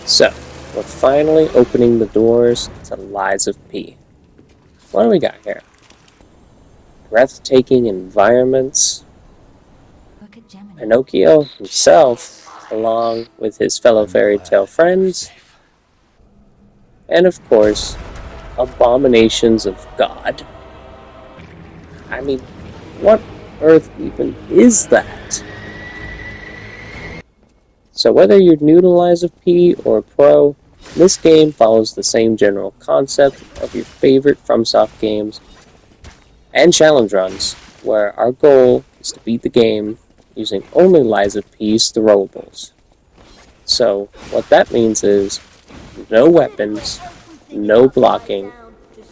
So, we're finally opening the doors to Lies of P. What do we got here? Breathtaking environments. Look at Gemini. Pinocchio himself, along with his fellow fairy tale friends. And of course, abominations of God. I mean, what earth even is that? So whether you're new to Lies of P or a pro, this game follows the same general concept of your favorite FromSoft games and challenge runs, where our goal is to beat the game using only Lies of P's Throwables. So what that means is no weapons, no blocking,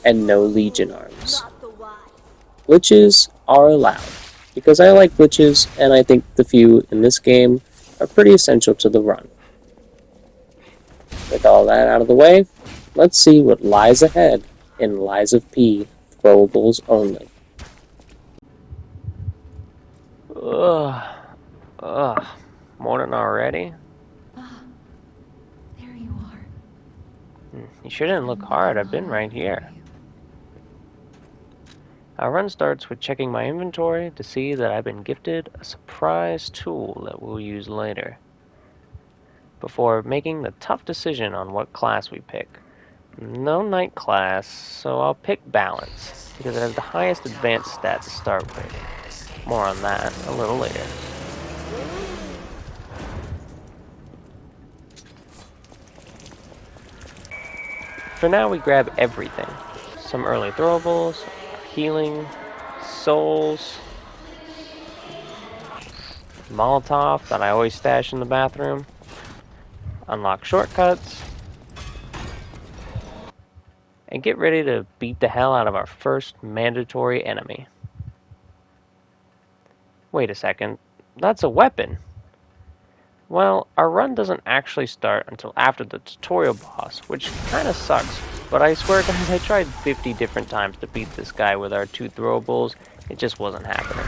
and no Legion arms. Glitches are allowed, because I like glitches, and I think the few in this game are pretty essential to the run. With all that out of the way, let's see what lies ahead in Lies of P Throwables only. Ugh, morning already? Ah, there you are. You shouldn't look hard, I've been right here. Our run starts with checking my inventory to see that I've been gifted a surprise tool that we'll use later, before making the tough decision on what class we pick. No Knight class, so I'll pick Balance, because it has the highest advanced stat to start with. More on that a little later. For now, we grab everything. Some early throwables, healing, souls, Molotov that I always stash in the bathroom, unlock shortcuts, and get ready to beat the hell out of our first mandatory enemy. Wait a second, that's a weapon. Well, our run doesn't actually start until after the tutorial boss, which kinda sucks, but I swear guys, I tried 50 different times to beat this guy with our 2 throwables, it just wasn't happening.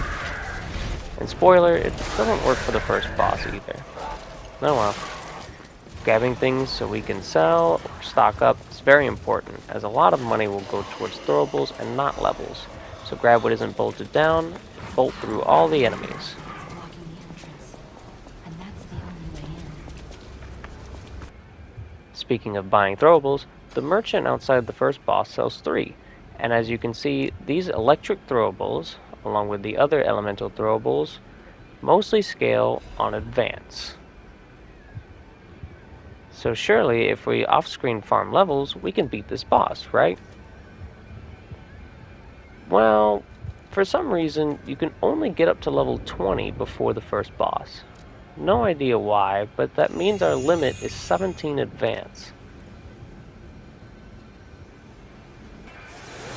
And spoiler, it doesn't work for the first boss either. Oh well. Grabbing things so we can sell or stock up is very important, as a lot of money will go towards throwables and not levels. So grab what isn't bolted down, bolt through all the enemies. Speaking of buying throwables, the merchant outside the first boss sells 3, and as you can see, these electric throwables, along with the other elemental throwables, mostly scale on advance. So surely, if we off-screen farm levels, we can beat this boss, right? Well, for some reason, you can only get up to level 20 before the first boss. No idea why, but that means our limit is 17 advance.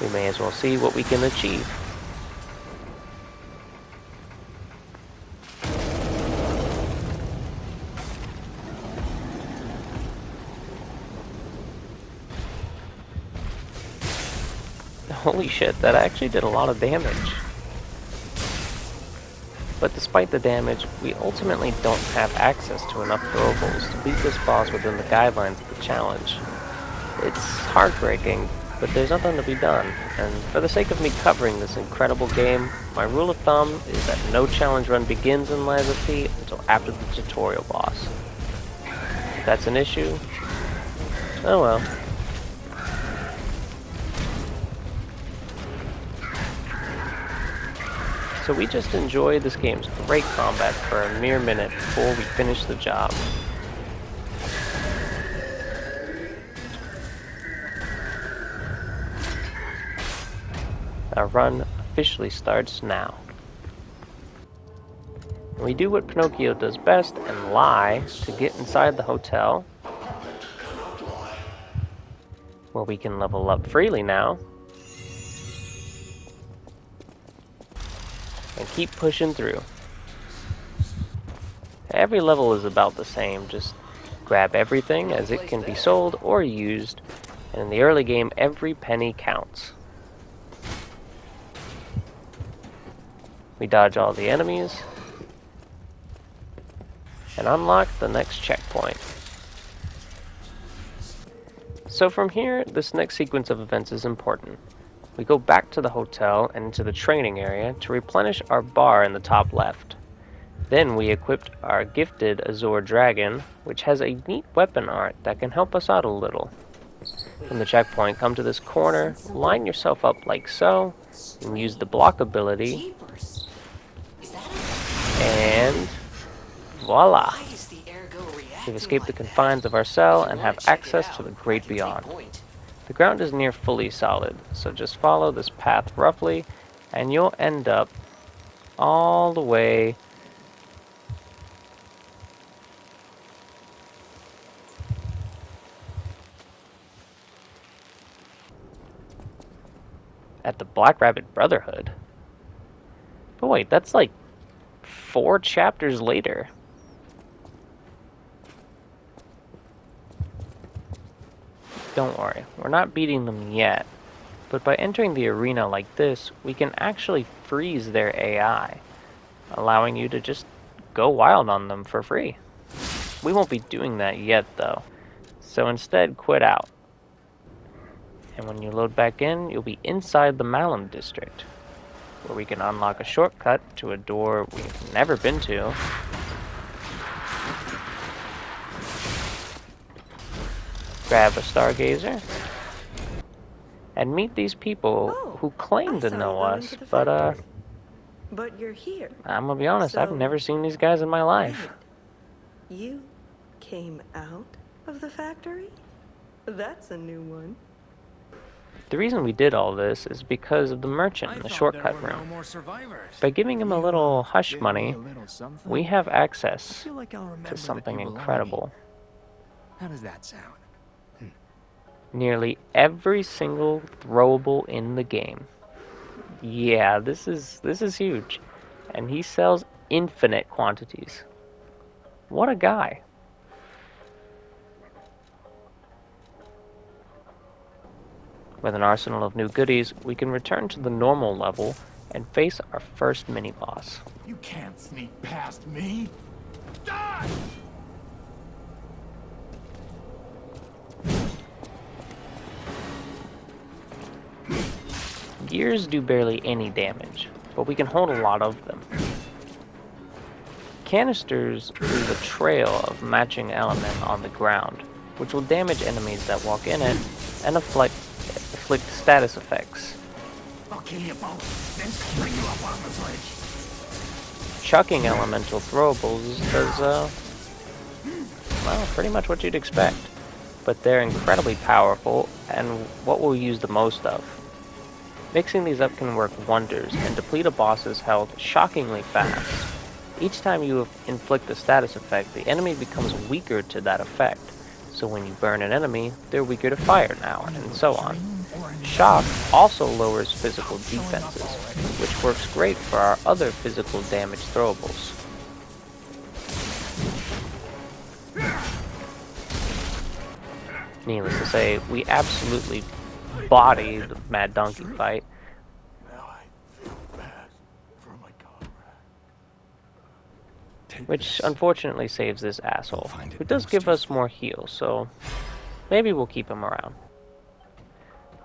We may as well see what we can achieve. Holy shit, that actually did a lot of damage. But despite the damage, we ultimately don't have access to enough throwables to beat this boss within the guidelines of the challenge. It's heartbreaking, but there's nothing to be done, and for the sake of me covering this incredible game, my rule of thumb is that no challenge run begins in Lies of P until after the tutorial boss. If that's an issue, oh well. So we just enjoy this game's great combat for a mere minute before we finish the job. Our run officially starts now. We do what Pinocchio does best and lie to get inside the hotel, where we can level up freely now, and keep pushing through. Every level is about the same, just grab everything as it can be sold or used, and in the early game every penny counts. We dodge all the enemies, and unlock the next checkpoint. So from here, this next sequence of events is important. We go back to the hotel and into the training area to replenish our bar in the top left. Then we equipped our gifted Azure Dragon, which has a neat weapon art that can help us out a little. From the checkpoint, come to this corner, line yourself up like so, and use the block ability, and voila! We've escaped the confines of our cell and have access to the great beyond. The ground is near fully solid, so just follow this path roughly, and you'll end up all the way at the Black Rabbit Brotherhood. But wait, that's like 4 chapters later. Don't worry, we're not beating them yet, but by entering the arena like this, we can actually freeze their AI, allowing you to just go wild on them for free. We won't be doing that yet though, so instead quit out. And when you load back in, you'll be inside the Malum district, where we can unlock a shortcut to a door we've never been to. Grab a stargazer, and meet these people who claim to know us, but you're here. I'm gonna be honest, I've never seen these guys in my life. You came out of the factory? That's a new one. The reason we did all this is because of the merchant in the shortcut room. By giving him a little hush money, we have access to something incredible. How does that sound? Nearly every single throwable in the game. Yeah, this is huge. And he sells infinite quantities. What a guy. With an arsenal of new goodies, we can return to the normal level and face our first mini-boss. You can't sneak past me! Die! Gears do barely any damage, but we can hold a lot of them. Canisters leave a trail of matching element on the ground, which will damage enemies that walk in it and inflict status effects. I'll kill you both, then spring you up on the bridge. Chucking elemental throwables does, well, pretty much what you'd expect. But they're incredibly powerful and what we'll use the most of. Mixing these up can work wonders and deplete a boss's health shockingly fast. Each time you inflict a status effect, the enemy becomes weaker to that effect. So when you burn an enemy, they're weaker to fire now, and so on. Shock also lowers physical defenses, which works great for our other physical damage throwables. Needless to say, we absolutely bodied the Mad Donkey fight. Now I feel bad for my comrade. Which unfortunately saves this asshole, who does give us more heals, so maybe we'll keep him around.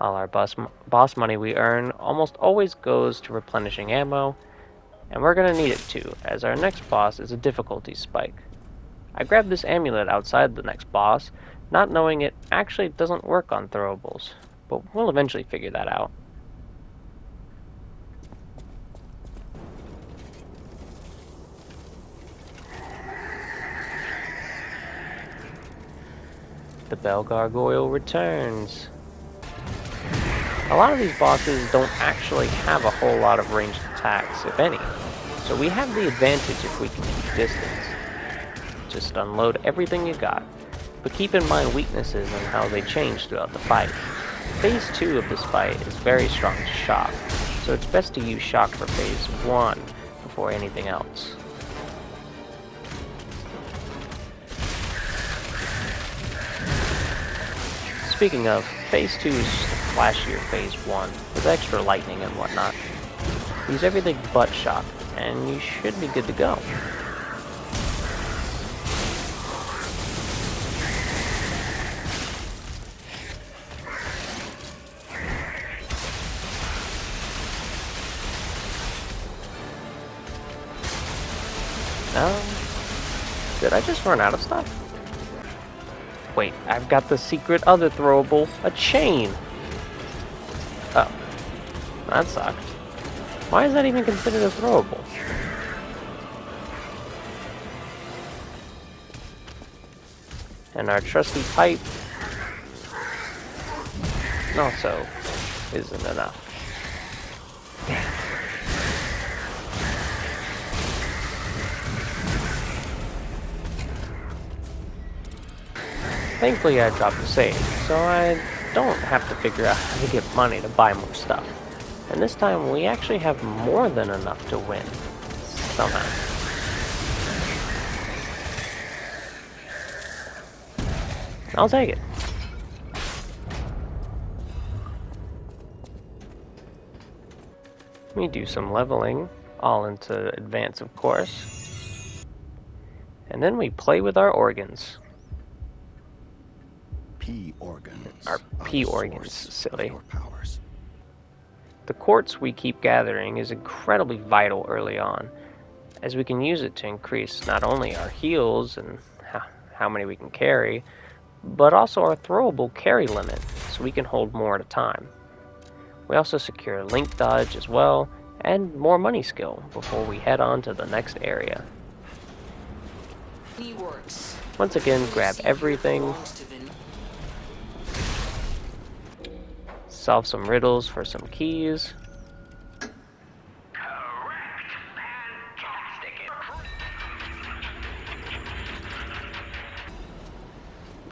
All our boss money we earn almost always goes to replenishing ammo, and we're gonna need it too, as our next boss is a difficulty spike. I grabbed this amulet outside the next boss, not knowing it actually doesn't work on throwables, but we'll eventually figure that out. The Bell Gargoyle returns. A lot of these bosses don't actually have a whole lot of ranged attacks, if any, so we have the advantage if we can keep distance. Just unload everything you got, but keep in mind weaknesses and how they change throughout the fight. Phase 2 of this fight is very strong to shock, so it's best to use shock for phase 1 before anything else. Speaking of, phase 2 is just a flashier phase 1, with extra lightning and whatnot. Use everything but shock, and you should be good to go. Did I just run out of stuff? Wait, I've got the secret other throwable, a chain. Oh, that sucked. Why is that even considered a throwable? And our trusty pipe also isn't enough. Damn. Thankfully I dropped the save, so I don't have to figure out how to get money to buy more stuff. And this time we actually have more than enough to win. Somehow. I'll take it. Let me do some leveling, all into advance of course. And then we play with our organs. P organs. Our are P the organs, source silly. of your powers. The quartz we keep gathering is incredibly vital early on, as we can use it to increase not only our heals and how many we can carry, but also our throwable carry limit, so we can hold more at a time. We also secure link dodge as well, and more money skill before we head on to the next area. Once again, grab everything, solve some riddles for some keys.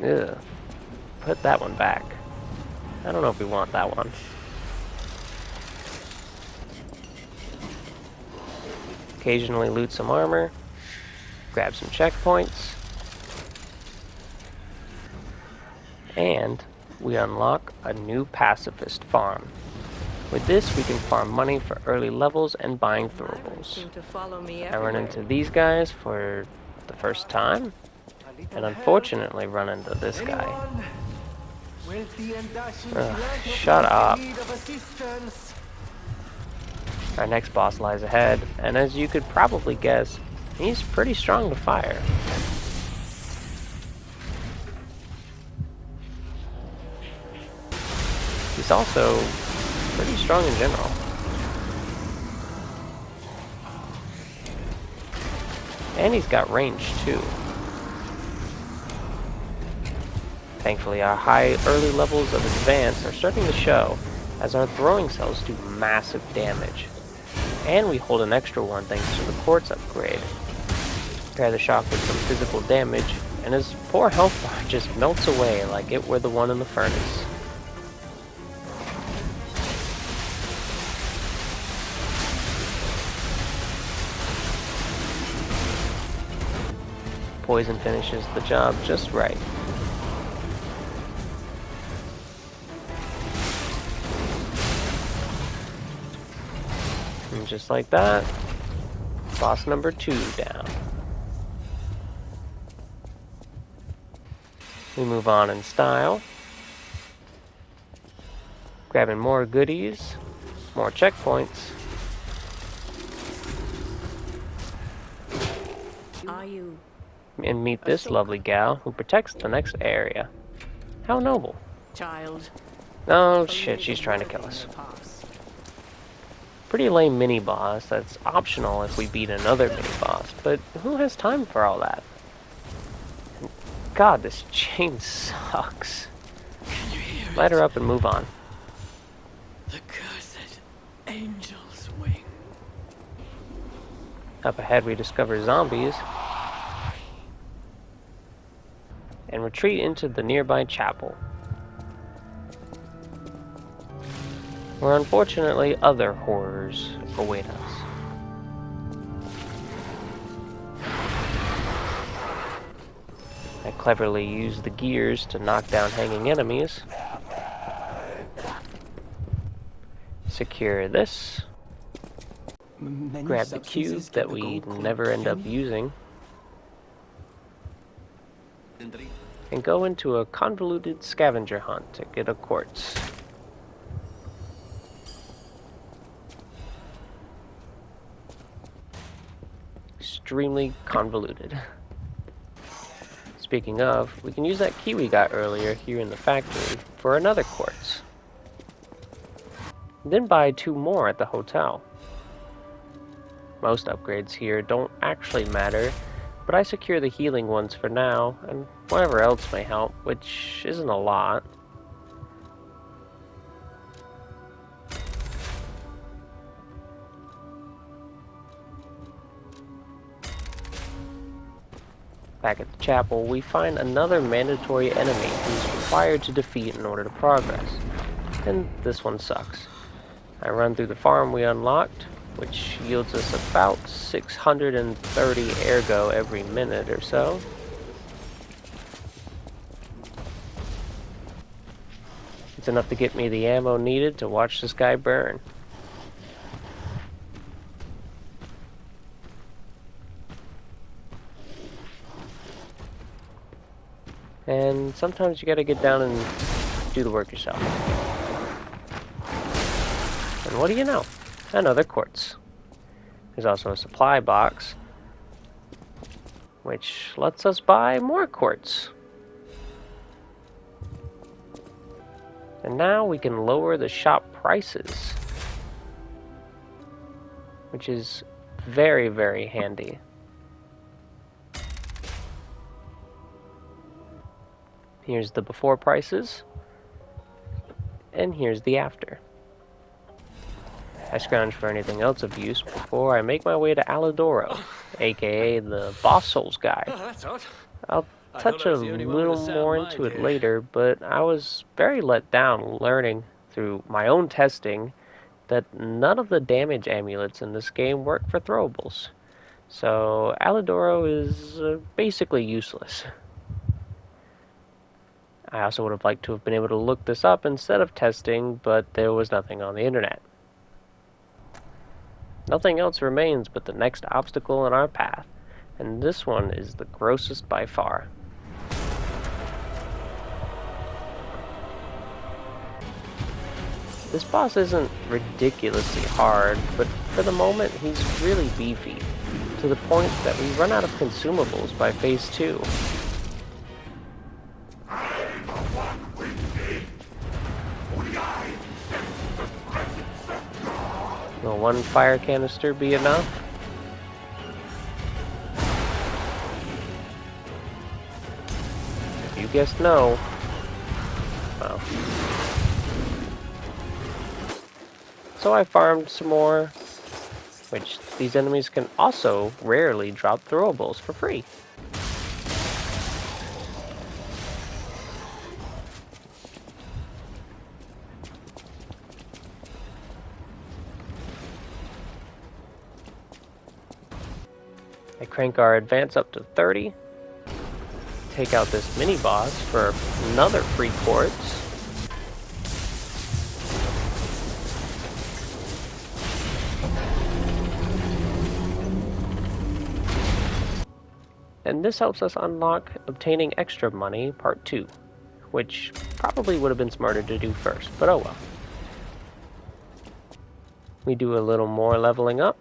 Ugh. Put that one back. I don't know if we want that one. Occasionally loot some armor, grab some checkpoints, and we unlock a new pacifist farm. With this, we can farm money for early levels and buying throwables. I run into these guys for the first time, and unfortunately run into this guy. Shut up. Our next boss lies ahead, and as you could probably guess, he's pretty strong to fire. He's also pretty strong in general. And he's got range too. Thankfully, our high early levels of advance are starting to show, as our throwing cells do massive damage. And we hold an extra one thanks to the quartz upgrade. Pair the shock with some physical damage, and his poor health bar just melts away like it were the one in the furnace. Poison finishes the job just right. And just like that, boss number 2 down. We move on in style, grabbing more goodies, more checkpoints. Are you And meet this lovely gal who protects the next area. How noble. child? Oh shit, she's trying to kill us. Pretty lame mini-boss that's optional if we beat another mini-boss, but who has time for all that? God, this chain sucks. Can you hear Light it? her up and move on. The cursed angel's wing. Up ahead we discover zombies and retreat into the nearby chapel, where unfortunately other horrors await us. I cleverly use the gears to knock down hanging enemies. Secure this. Grab the cube that we never end up using. And go into a convoluted scavenger hunt to get a quartz. extremely convoluted. Speaking of, we can use that key we got earlier here in the factory for another quartz. Then buy 2 more at the hotel. Most upgrades here don't actually matter, but I secure the healing ones for now, and whatever else may help, which isn't a lot. Back at the chapel, we find another mandatory enemy who's required to defeat in order to progress. And this one sucks. I run through the farm we unlocked, which yields us about 630 ergo every minute or so. It's enough to get me the ammo needed to watch this guy burn. And sometimes you gotta get down and do the work yourself. And what do you know? Another quartz. There's also a supply box, which lets us buy more quartz. And now we can lower the shop prices, which is very, very handy. Here's the before prices, and here's the after. I scrounge for anything else of use before I make my way to Alidoro, aka the Boss Souls guy. That's odd. I'll touch a little more into it later, but I was very let down learning through my own testing that none of the damage amulets in this game work for throwables. So Alidoro is basically useless. I also would have liked to have been able to look this up instead of testing, but there was nothing on the internet. Nothing else remains but the next obstacle in our path, and this one is the grossest by far. This boss isn't ridiculously hard, but for the moment he's really beefy, to the point that we run out of consumables by phase 2. Will one fire canister be enough? If you guessed no, well. So I farmed some more, which these enemies can also rarely drop throwables for free. I crank our advance up to 30, take out this mini-boss for another free quartz, and this helps us unlock obtaining extra money part 2, which probably would have been smarter to do first, but oh well. We do a little more leveling up.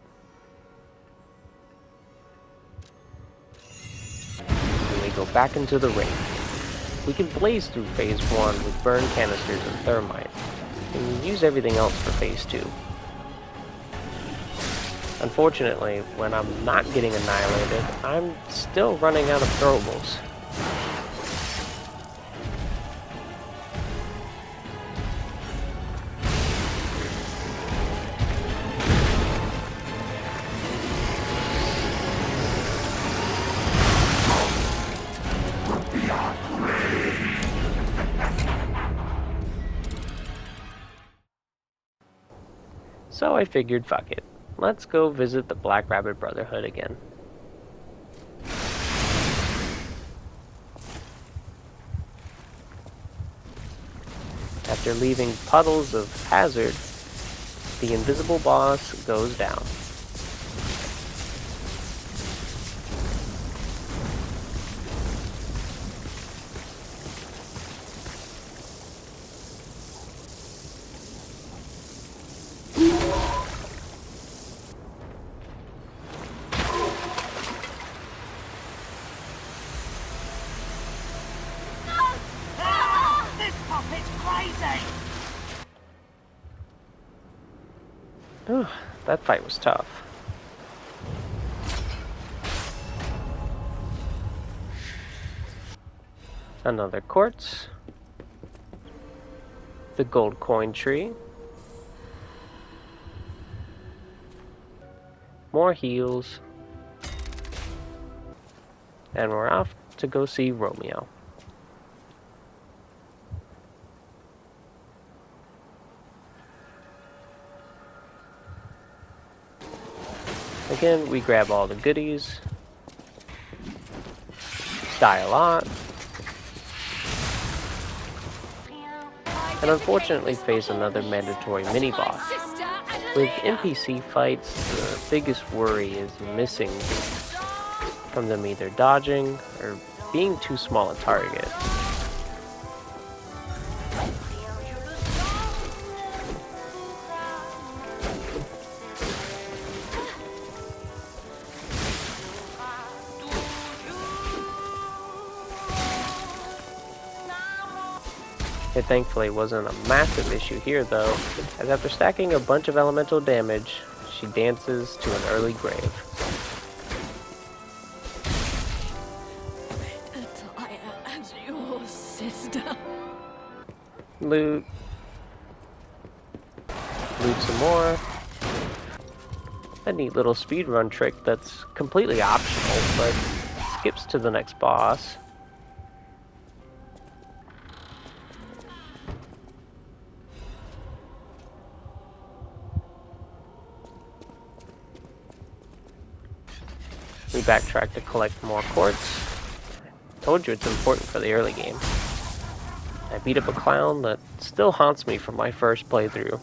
Go back into the ring. We can blaze through phase 1 with burn canisters and thermite, and use everything else for phase 2. Unfortunately, when I'm not getting annihilated, I'm still running out of throwables. So I figured, fuck it. Let's go visit the Black Rabbit Brotherhood again. After leaving puddles of hazard, the invisible boss goes down. off! It's crazy! Ooh, that fight was tough. Another quartz. The gold coin tree. More heals. And we're off to go see Romeo. Again, we grab all the goodies. Die a lot. And unfortunately face another mandatory mini-boss. With NPC fights, the biggest worry is missing from them either dodging or being too small a target. It thankfully wasn't a massive issue here though, as after stacking a bunch of elemental damage, she dances to an early grave. As your sister. Loot. Loot some more. A neat little speedrun trick that's completely optional, but skips to the next boss. We backtrack to collect more quartz. Told you it's important for the early game. I beat up a clown that still haunts me from my first playthrough.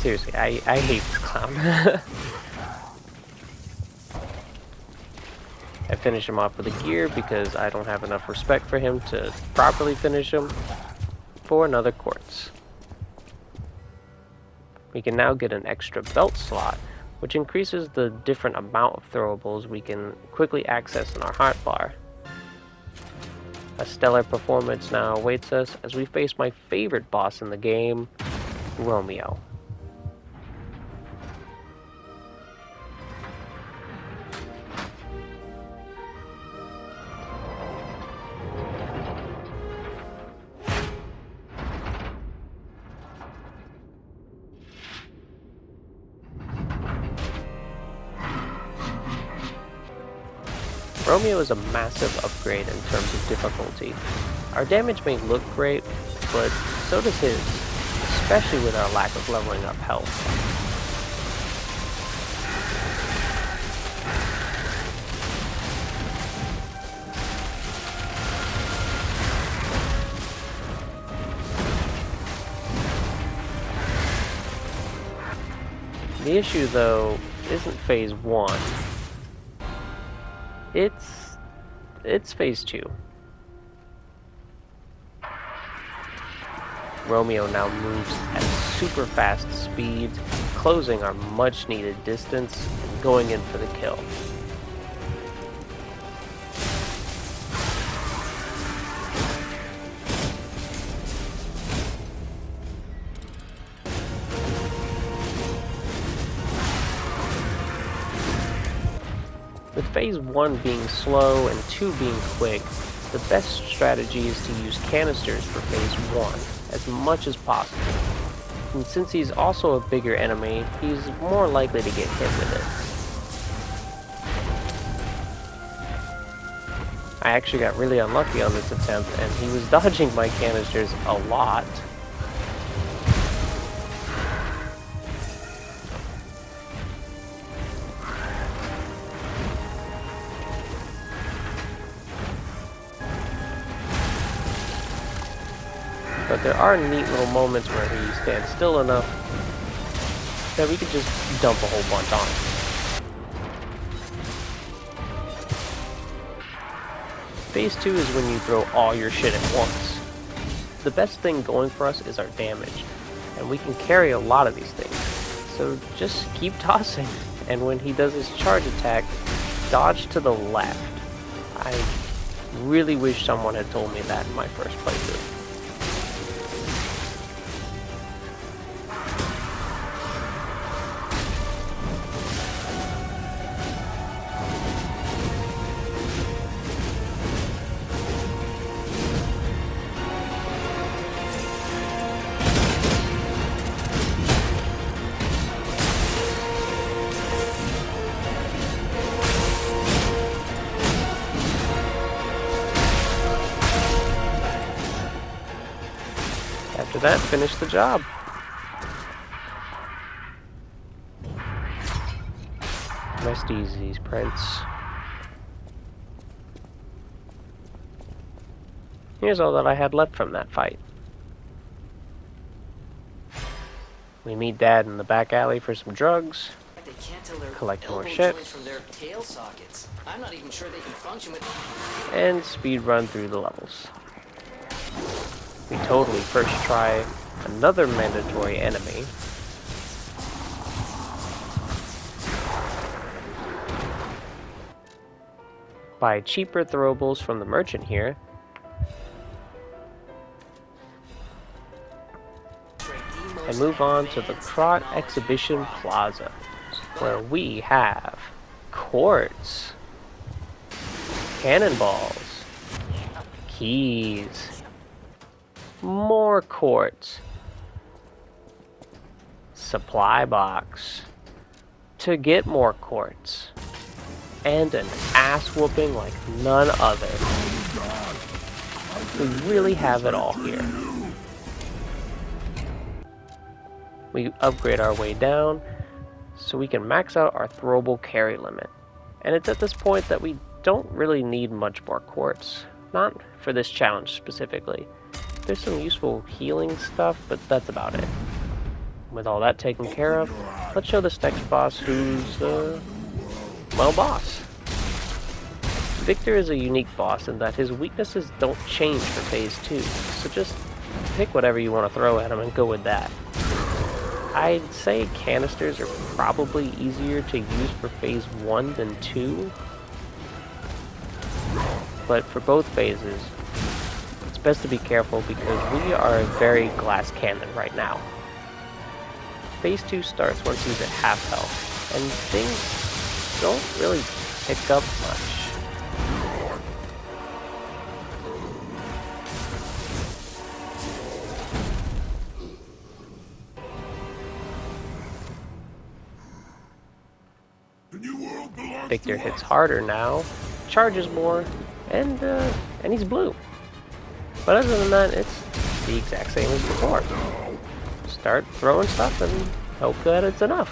Seriously, I hate this clown. I finish him off with a gear because I don't have enough respect for him to properly finish him for another quartz. We can now get an extra belt slot, which increases the different amount of throwables we can quickly access in our hotbar. A stellar performance now awaits us as we face my favorite boss in the game, Romeo. Romeo is a massive upgrade in terms of difficulty. Our damage may look great, but so does his, especially with our lack of leveling up health. The issue, though, isn't phase 1. It's phase 2. Romeo now moves at super fast speed, closing our much needed distance and going in for the kill. With phase 1 being slow and 2 being quick, the best strategy is to use canisters for phase 1 as much as possible. And since he's also a bigger enemy, he's more likely to get hit with it. I actually got really unlucky on this attempt, and he was dodging my canisters a lot. But there are neat little moments where he stands still enough that we could just dump a whole bunch on him. Phase 2 is when you throw all your shit at once. The best thing going for us is our damage, and we can carry a lot of these things, so just keep tossing. and when he does his charge attack, dodge to the left. I really wish someone had told me that in my first playthrough. After that, finish the job. Rest easy, Prince. Here's all that I had left from that fight. We meet Dad in the back alley for some drugs. They can't tell their Collect more elbow ships. joints from their tail sockets. I'm not even sure they can function with. And speed run through the levels. We totally first try another mandatory enemy. Buy cheaper throwables from the merchant here. And move on to the Krot Exhibition Plaza, where we have quartz, cannonballs, keys, more quartz, supply box to get more quartz, and an ass whooping like none other. We really have it all here. We upgrade our way down so we can max out our throwable carry limit. And it's at this point that we don't really need much more quartz. Not for this challenge specifically. There's some useful healing stuff, but that's about it. With all that taken care of, let's show this next boss who's, well, boss. Victor is a unique boss in that his weaknesses don't change for Phase 2, so just pick whatever you want to throw at him and go with that. I'd say canisters are probably easier to use for Phase 1 than 2, but for both phases, it's best to be careful because we are a very glass cannon right now. Phase 2 starts once he's at half health, and things don't really pick up much. Victor hits harder now, charges more, and he's blue. But other than that, it's the exact same as before. Start throwing stuff and hope that it's enough.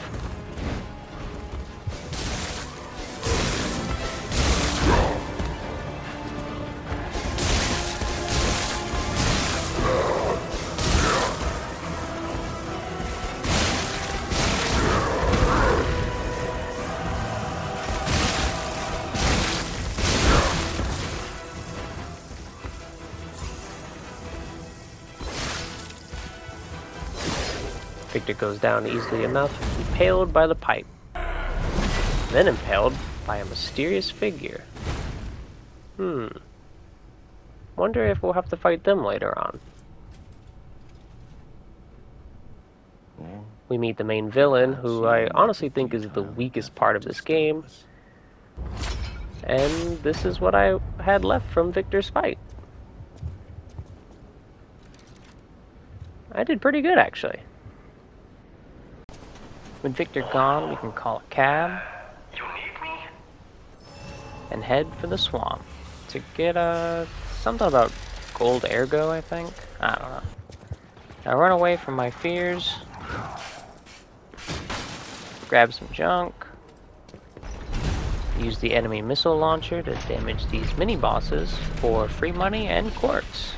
Victor goes down easily enough, impaled by the pipe. Then impaled by a mysterious figure. Wonder if we'll have to fight them later on. We meet the main villain, who I honestly think is the weakest part of this game. And this is what I had left from Victor's fight. I did pretty good, actually. With Victor gone, we can call a cab and head for the swamp to get something about gold ergo, I think. I don't know. I run away from my fears, grab some junk, use the enemy missile launcher to damage these mini bosses for free money and quartz.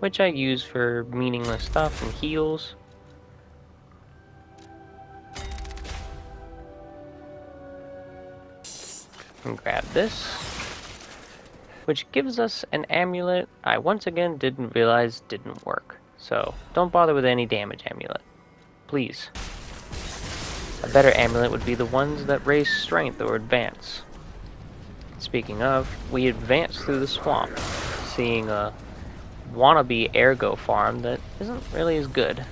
Which I use for meaningless stuff and heals. And grab this. which gives us an amulet I once again didn't realize didn't work. So don't bother with any damage amulet. Please. A better amulet would be the ones that raise strength or advance. Speaking of, we advance through the swamp, seeing a wannabe ergo farm that isn't really as good.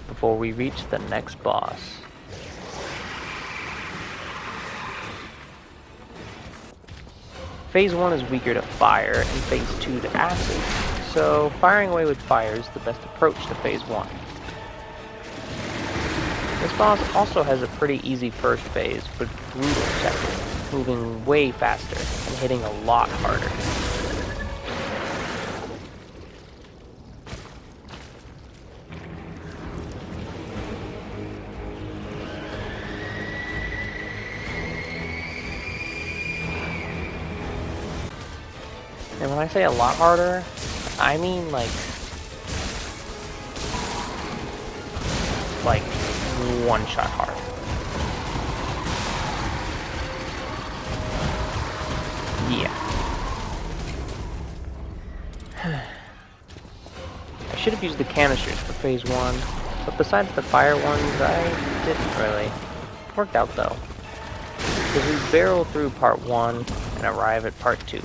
Before we reach the next boss. Phase 1 is weaker to fire, and Phase 2 to acid, so firing away with fire is the best approach to Phase 1. This boss also has a pretty easy first phase, but brutal second, moving way faster and hitting a lot harder. And when I say a lot harder, I mean like one shot hard. Yeah. I should have used the canisters for Phase 1, but besides the fire ones, I didn't really. Worked out though, because we barrel through Part 1 and arrive at Part 2.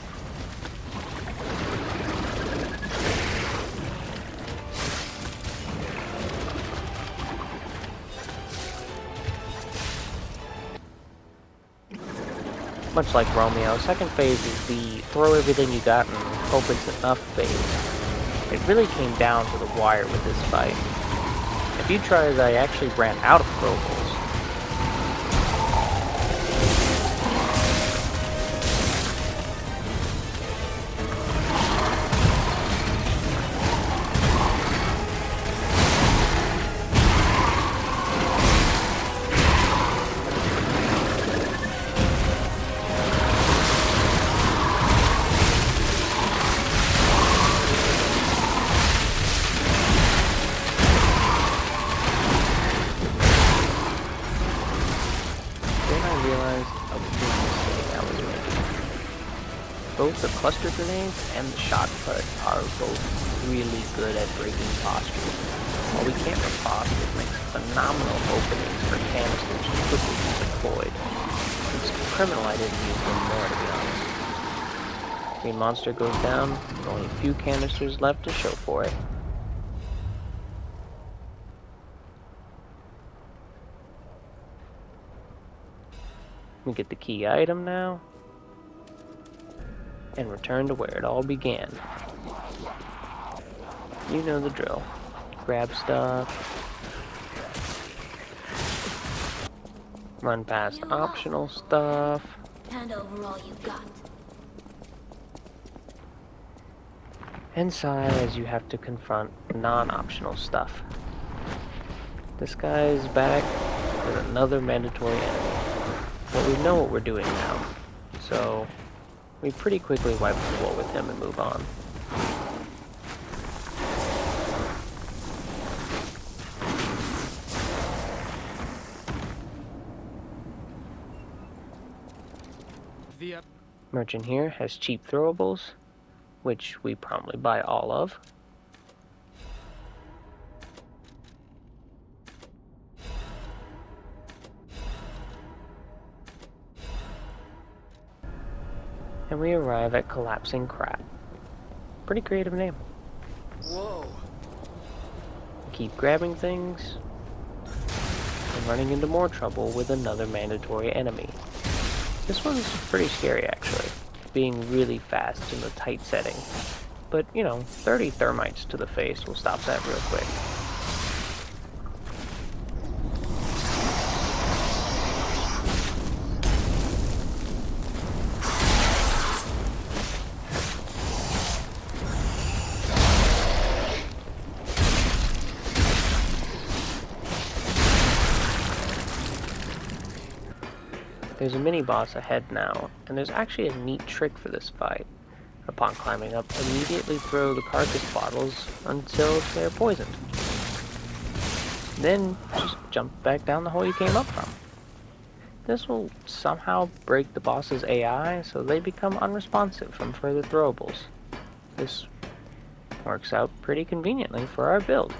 Much like Romeo, second phase is the throw everything you got and hope it's enough phase. It really came down to the wire with this fight. A few tries I actually ran out of throwables. Both the cluster grenades and the shot put are both really good at breaking posture. While we can't riposte, it makes phenomenal openings for canisters to quickly be deployed. It's criminal I didn't use them more, to be honest. Green monster goes down, with only a few canisters left to show for it. We get the key item now, and return to where it all began. You know the drill. Grab stuff, run past optional stuff, Hand over all you've got. and sigh as you have to confront non-optional stuff. This guy's back with another mandatory enemy. But we know what we're doing now, so we pretty quickly wipe the floor with him and move on. Merchant here has cheap throwables, which we promptly buy all of. And we arrive at Collapsing Crap. Pretty creative name. Whoa. Keep grabbing things and running into more trouble with another mandatory enemy. This one's pretty scary actually, being really fast in the tight setting. But, you know, 30 thermites to the face will stop that real quick. There's a mini-boss ahead now, and there's actually a neat trick for this fight. Upon climbing up, immediately throw the carcass bottles until they're poisoned. Then, just jump back down the hole you came up from. This will somehow break the boss's AI so they become unresponsive from further throwables. This works out pretty conveniently for our build.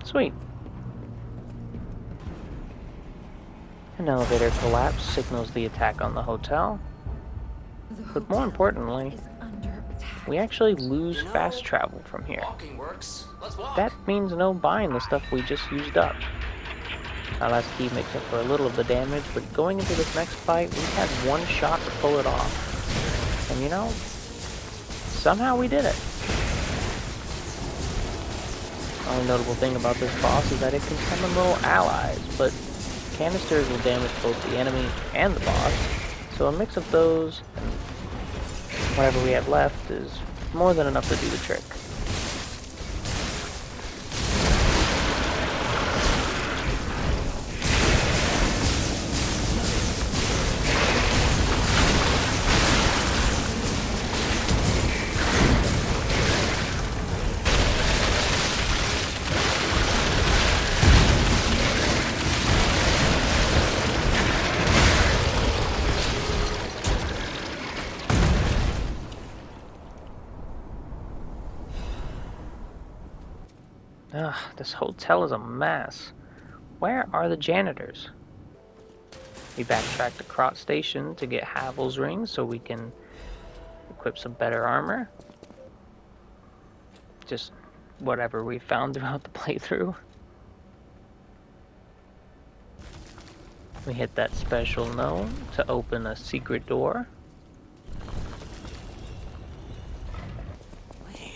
Sweet. An elevator collapse signals the attack on the hotel. But more importantly, we actually lose fast travel from here. Walking works. Let's walk. That means no buying the stuff we just used up. Our last key makes up for a little of the damage, but going into this next fight, we had one shot to pull it off. And you know, somehow we did it. The only notable thing about this boss is that it can summon little allies, but canisters will damage both the enemy and the boss, so a mix of those and whatever we have left is more than enough to do the trick. Ugh, this hotel is a mess. Where are the janitors? We backtracked to Krot Station to get Havel's ring so we can equip some better armor. Just whatever we found throughout the playthrough. We hit that special gnome to open a secret door.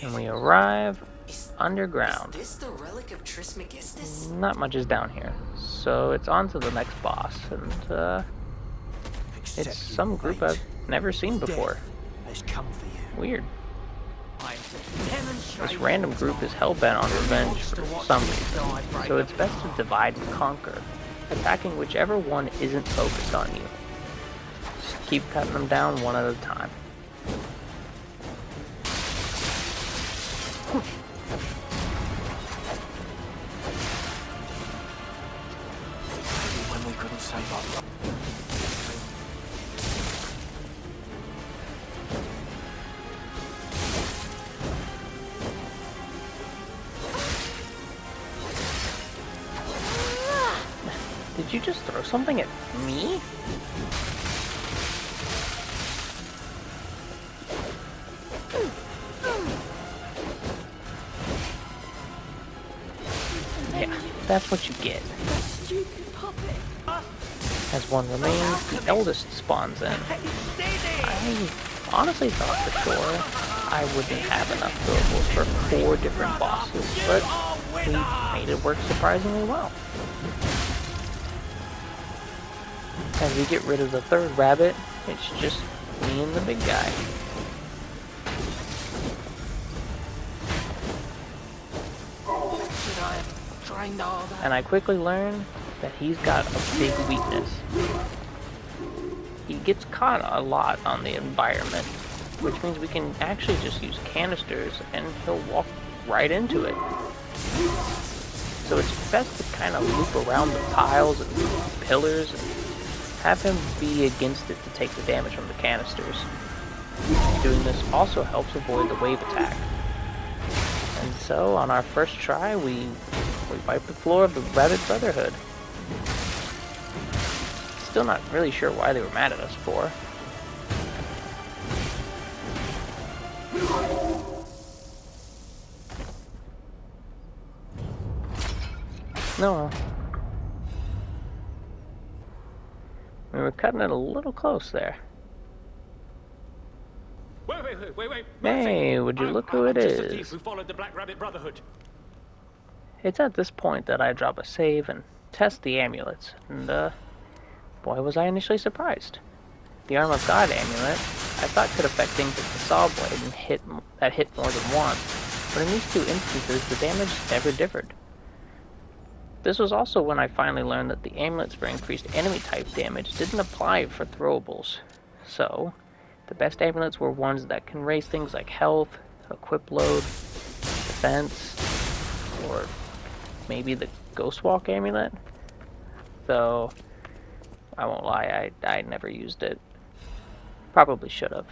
And we arrive underground. Is this the relic of Trismegistus? Not much is down here, so it's on to the next boss, and it's some group I've never seen before. Has come for you. Weird. I'm This random group is hellbent on revenge for some reason, so it's best to divide and conquer, attacking whichever one isn't focused on you. Just keep cutting them down one at a time. when we couldn't save our Did you just throw something at me? Yeah, that's what you get. As one remains, the eldest spawns in. I honestly thought for sure I wouldn't have enough throwables for 4 different bosses, but we made it work surprisingly well. As we get rid of the 3rd rabbit, it's just me and the big guy. And I quickly learn that he's got a big weakness. He gets caught a lot on the environment, which means we can actually just use canisters and he'll walk right into it. So it's best to kind of loop around the tiles and pillars and have him be against it to take the damage from the canisters. Doing this also helps avoid the wave attack. And so on our first try, we wiped the floor of the Rabbit Brotherhood. Still not really sure why they were mad at us for. No. We were cutting it a little close there. Wait. Hey, would you look who it just a thief is? who followed the Black Rabbit Brotherhood. It's at this point that I drop a save and test the amulets, and boy was I initially surprised. The Arm of God amulet I thought could affect things like the saw blade and hit more than one, but in these 2 instances the damage never differed. This was also when I finally learned that the amulets for increased enemy type damage didn't apply for throwables. So, The best amulets were ones that can raise things like health, equip load, defense, or maybe the Ghost Walk amulet. Though, I won't lie, I never used it. Probably should have.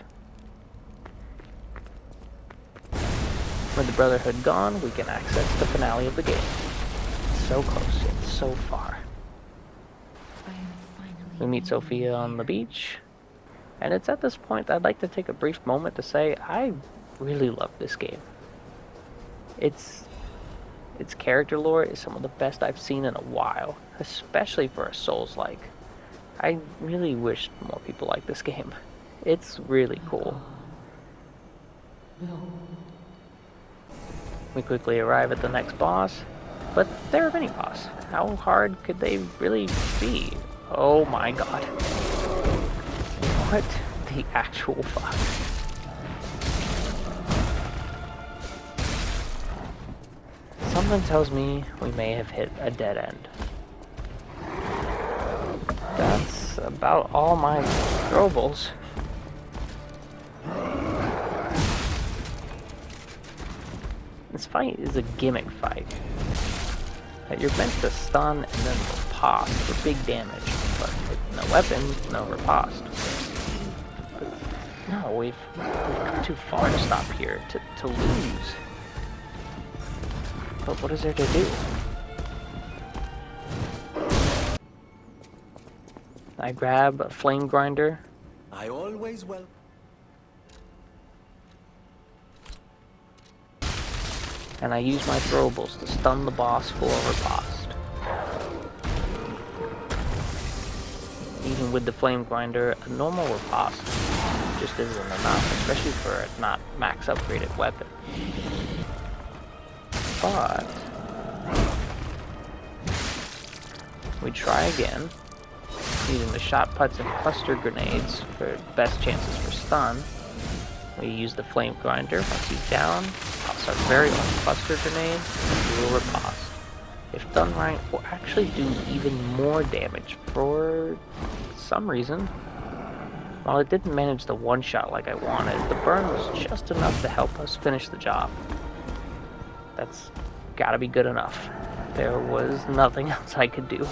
With the Brotherhood gone, we can access the finale of the game. It's so close, it's so far. We meet Sophia on the beach, and it's at this point that I'd like to take a brief moment to say I really love this game. Its character lore is some of the best I've seen in a while, especially for a Souls-like. I really wish more people like this game. It's really cool. We quickly arrive at the next boss, but they're a mini-boss. How hard could they really be? Oh my god. What the actual fuck? Something tells me we may have hit a dead end. That's about all my throwables. This fight is a gimmick fight. That you're meant to stun and then riposte for big damage, but with no weapons, no riposte. But no, we've come too far to stop here, to lose. But what is there to do? I grab a flame grinder. I always will. And I use my throwables to stun the boss for a riposte. Even with the flame grinder, a normal riposte just isn't enough, especially for a not max upgraded weapon. But we try again, using the shot putts and cluster grenades for best chances for stun. We use the flame grinder once he's down, toss our very own cluster grenade, and do a riposte. If done right, will actually do even more damage for some reason. While it didn't manage the one-shot like I wanted, the burn was just enough to help us finish the job. That's gotta be good enough. There was nothing else I could do.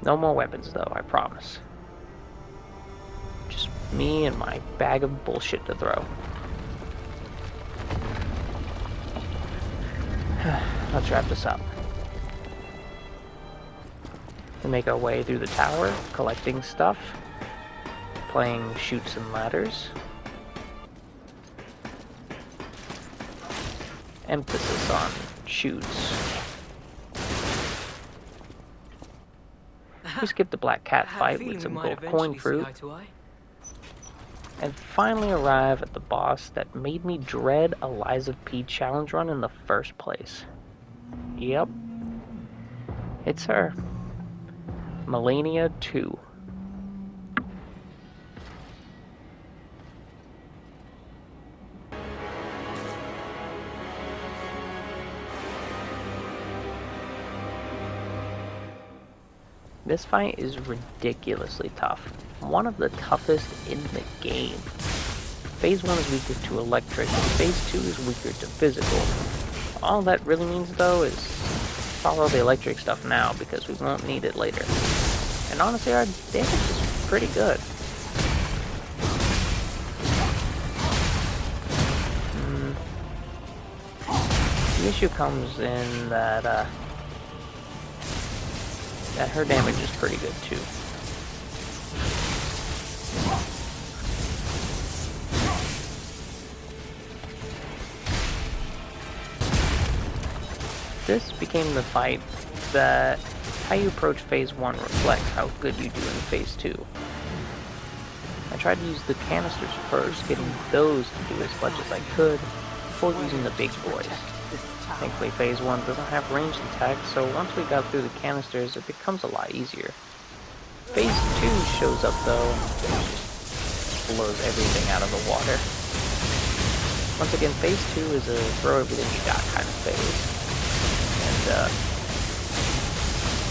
No more weapons though, I promise. Just me and my bag of bullshit to throw. Let's wrap this up. We make our way through the tower, collecting stuff, playing chutes and ladders. Emphasis on chutes. We skip the black cat fight with some gold coin fruit. And finally arrive at the boss that made me dread a Lies of P challenge run in the first place. Yep. It's her. Melania 2. This fight is ridiculously tough. One of the toughest in the game. Phase 1 is weaker to electric, and Phase 2 is weaker to physical. All that really means though is follow the electric stuff now because we won't need it later. And honestly, our damage is pretty good. The issue comes in that her damage is pretty good too. This became the fight that how you approach Phase 1 reflects how good you do in Phase 2. I tried to use the canisters first, getting those to do as much as I could before using the big boys. Thankfully Phase 1 doesn't have ranged attacks, so once we got through the canisters it becomes a lot easier. Phase 2 shows up though and just blows everything out of the water. Once again, Phase 2 is a throw everything you got kind of phase. And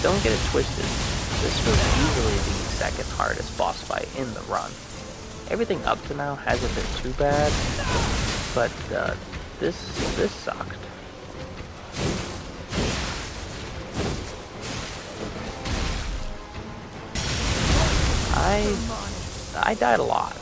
don't get it twisted. This was easily the second hardest boss fight in the run. Everything up to now hasn't been too bad, but this sucked. I died a lot.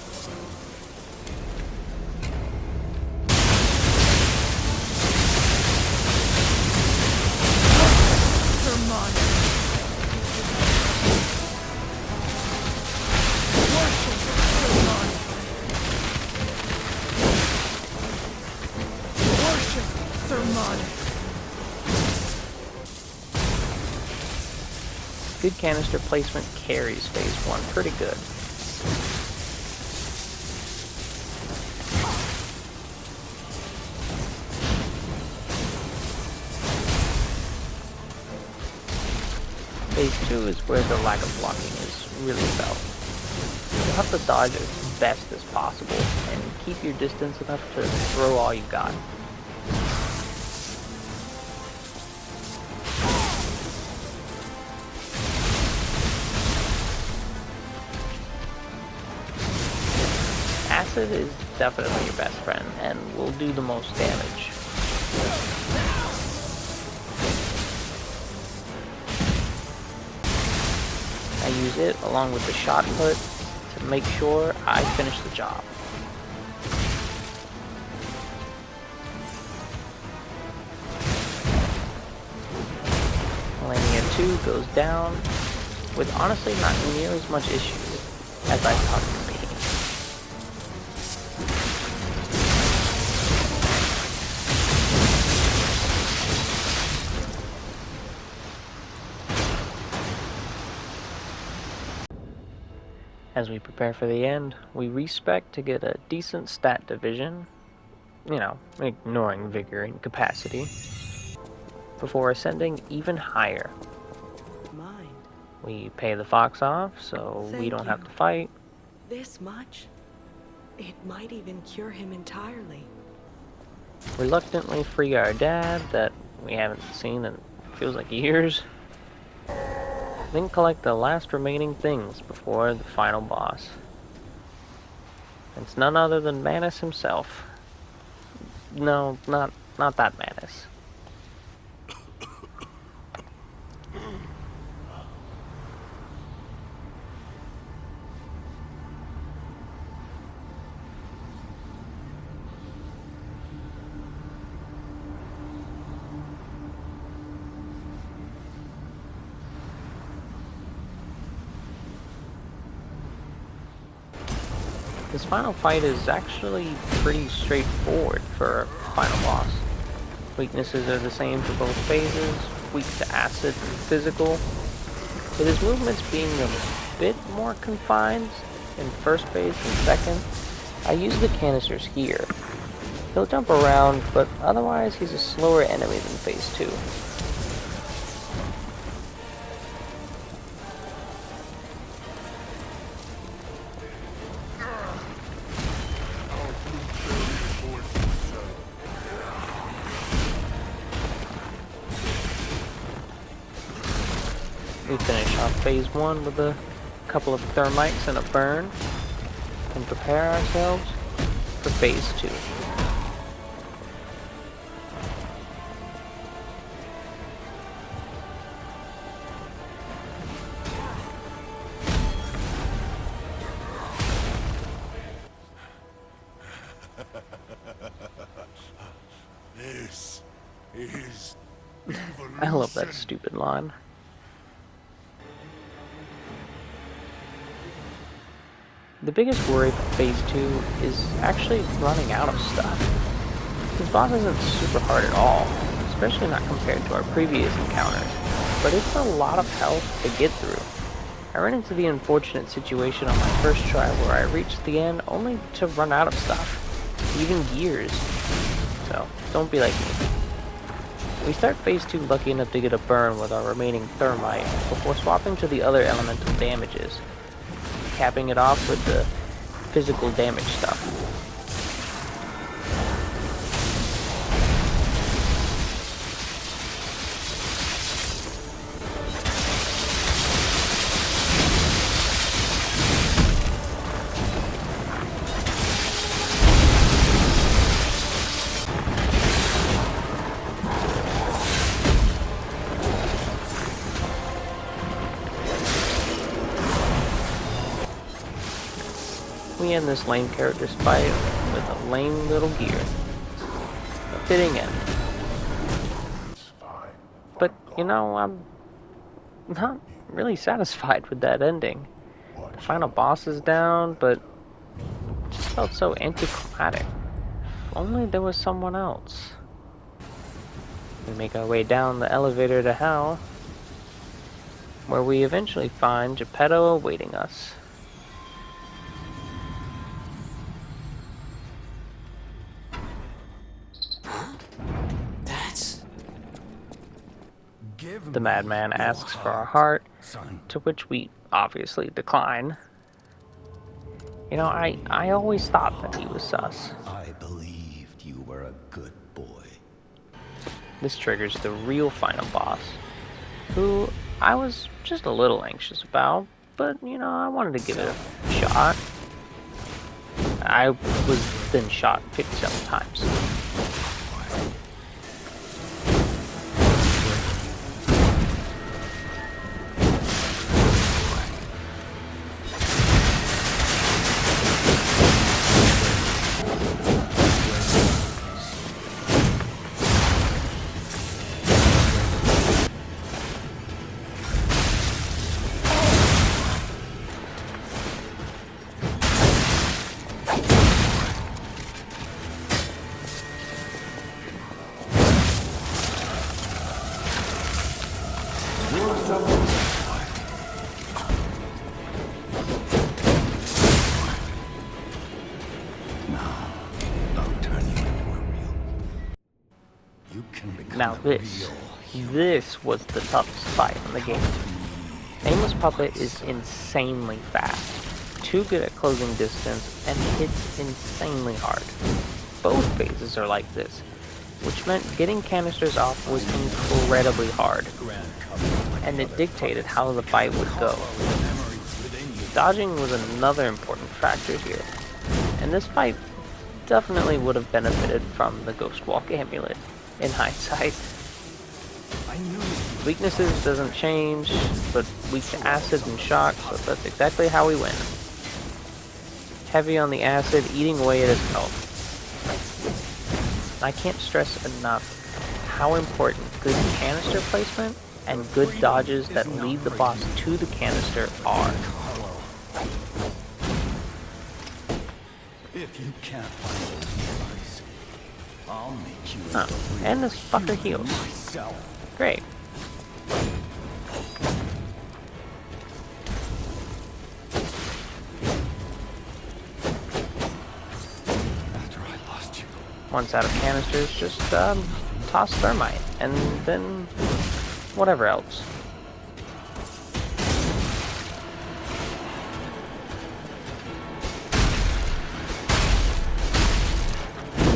Good canister placement carries phase 1 pretty good. Phase 2 is where the lack of blocking is really felt. You'll have to dodge as best as possible and keep your distance enough to throw all you got. Acid is definitely your best friend and will do the most damage. I use it along with the shot put to make sure I finish the job. Lania 2 goes down with honestly not near as much issues as I thought it would be. As we prepare for the end, we respec to get a decent stat division, you know, ignoring vigor and capacity, before ascending even higher. Mind. We pay the fox off, so we don't have to fight. This much? It might even cure him entirely. Reluctantly free our dad that we haven't seen in feels like years. Then collect the last remaining things before the final boss. It's none other than Manus himself. No, not that Manus. This final fight is actually pretty straightforward for a final boss. Weaknesses are the same for both phases, weak to acid and physical, with his movements being a bit more confined in first phase and second. I use the canisters here. He'll jump around, but otherwise he's a slower enemy than phase 2. We finish off phase 1 with a couple of thermites and a burn, and prepare ourselves for phase 2. This is I love that stupid line. The biggest worry for phase 2 is actually running out of stuff. This boss isn't super hard at all, especially not compared to our previous encounters, but it's a lot of health to get through. I ran into the unfortunate situation on my first try where I reached the end only to run out of stuff, even gears. So, don't be like me. We start phase 2 lucky enough to get a burn with our remaining thermite before swapping to the other elemental damages, capping it off with the physical damage stuff. we end this lame character's fight with a lame little gear. A fitting end. But, you know, I'm not really satisfied with that ending. The final boss is down, but it just felt so anticlimactic. If only there was someone else. We make our way down the elevator to hell, where we eventually find Geppetto awaiting us. That's... The madman asks for our heart, to which we obviously decline. You know, I always thought that he was sus. I believed you were a good boy. This triggers the real final boss, who I was just a little anxious about, but, you know, I wanted to give it a shot. I was then shot 57 times. Now this was the toughest fight in the game. Nameless Puppet is insanely fast, too good at closing distance, and hits insanely hard. Both phases are like this, which meant getting canisters off was incredibly hard, and it dictated how the fight would go. Dodging was another important factor here, and this fight definitely would have benefited from the Ghost Walk amulet. In hindsight, weaknesses doesn't change, but weak to acid and shock, so that's exactly how we win. Heavy on the acid, eating away at his health. I can't stress enough how important good canister placement and good dodges that lead the boss to the canister are. If you can't find those devices, I'll make you And this fucker heals. myself. Great. After I lost you, Once out of canisters, just toss thermite, and then whatever else.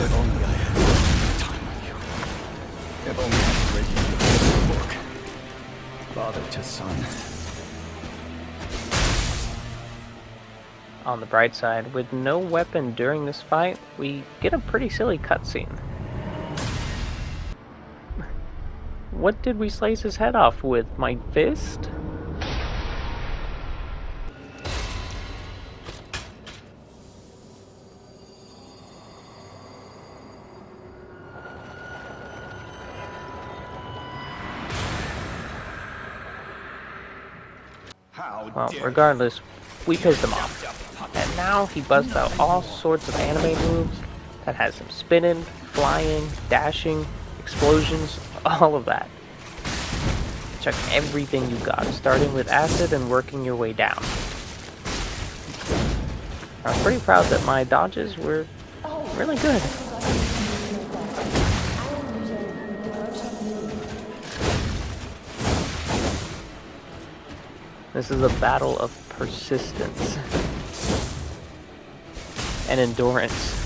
if only I had more time with you. If only I had read you the book. Father to son. On the bright side, with no weapon during this fight, we get a pretty silly cutscene. What did we slice his head off with? My fist? Well, regardless, we pissed him off. And now he busts out all sorts of anime moves that has him spinning, flying, dashing, explosions, all of that. Check everything you got, starting with acid and working your way down. I'm pretty proud that my dodges were really good. This is a battle of persistence and endurance.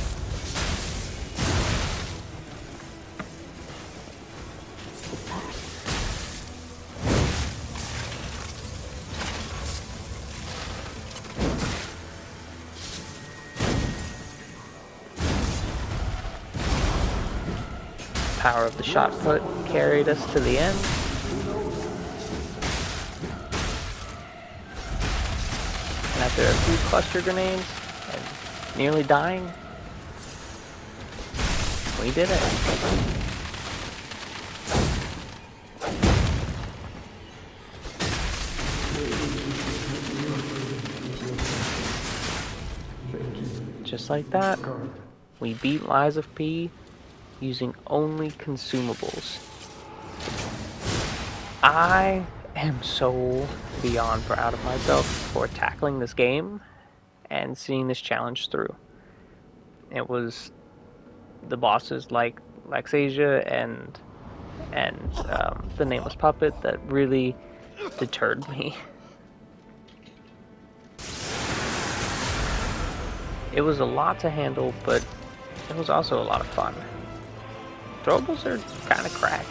Power of the shot put carried us to the end. And after a few cluster grenades and nearly dying. We did it. Just like that, we beat Lies of P using only consumables. I am so beyond proud of myself for tackling this game and seeing this challenge through. It was the bosses like Laxasia and the Nameless Puppet that really deterred me. It was a lot to handle, but it was also a lot of fun. Throwables are kind of cracked.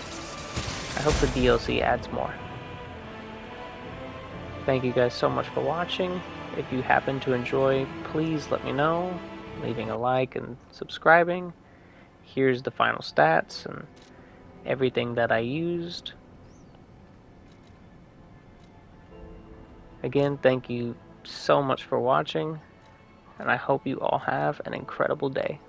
I hope the DLC adds more. Thank you guys so much for watching. If you happen to enjoy, please let me know, leaving a like and subscribing. Here's the final stats and everything that I used. Again, thank you so much for watching, and I hope you all have an incredible day.